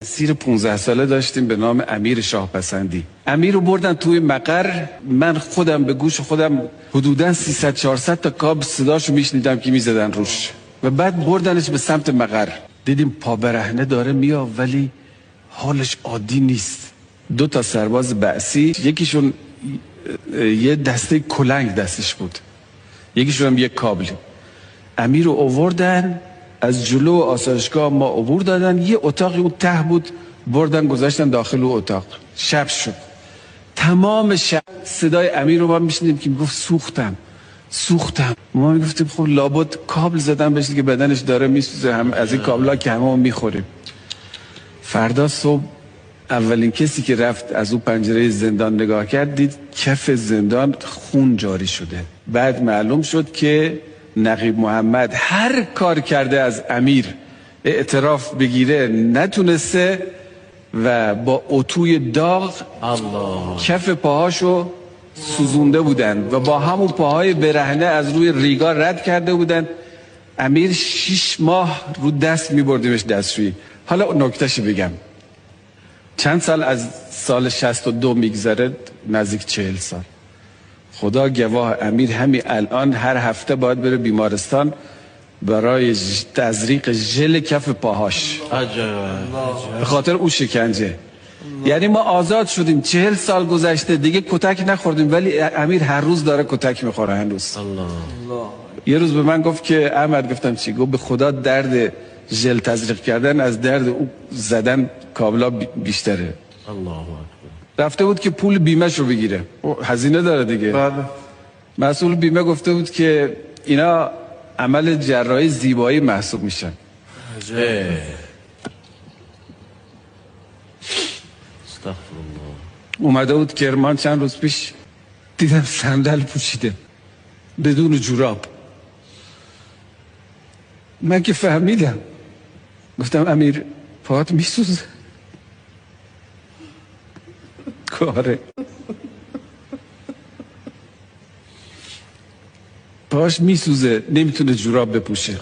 سیر 15 ساله داشتیم به نام امیر شاهپسندی. امیر رو بردن توی مقر. من خودم به گوش خودم حدوداً 300-400 تا کاب صداشو میشنیدم که میزدن روش و بعد بردنش به سمت مقر. دیدیم پا برهنه داره میاد ولی حالش عادی نیست. 2 تا سرباز بعثی، یکیشون یه دسته کلنگ دستش بود، یکیشون هم یک کابل. امیر رو آوردن از جلو آسایشگاه ما عبور دادن. یه اتاقی اون ته بود، بردن گذاشتن داخل اون اتاق. شب شد. تمام شب صدای امیر رو ما میشنیدیم که میگفت سوختم. ما میگفتیم خب لابد کابل زدن بهش که بدنش داره میسوزه، هم از این کابلا که همه میخوریم. فردا صبح اولین کسی که رفت از اون پنجره زندان نگاه کرد دید کف زندان خون جاری شده. بعد معلوم شد که نقیب محمد هر کار کرده از امیر اعتراف بگیره نتونسته و با اتوی داغ کف پاهاشو سوزونده بودن و با همون پاهای برهنه از روی ریگا رد کرده بودن. امیر 6 ماه رو دست میبردیمش دستشویی. حالا نکتهش بگم، چند سال از سال 62 میگذره، نزدیک 40 سال. خدا گواه امیر همین الان هر هفته باید بره بیمارستان برای تزریق ژل کف پاهاش به خاطر اون شکنجه. یعنی ما آزاد شدیم، 40 سال گذشته دیگه کتک نخوردیم ولی امیر هر روز داره کتک میخوره هنوز. یه روز به من گفت که احمد، گفتم چی؟ گفت به خدا درد ژل تزریق کردن از درد او زدن کابلا بیشتره. رفته بود که پول بیمه‌ش رو بگیره، هزینه داره دیگه. مسئول بیمه گفته بود که اینا عمل جراحی زیبایی محسوب میشن. اومده بود کرمان چند روز پیش، دیدم صندل پوشیده بدون جوراب. من که فهمیدم، گفتم امیر پاهات میسوزه. کاره پاهاش میسوزه، نمیتونه جوراب بپوشه.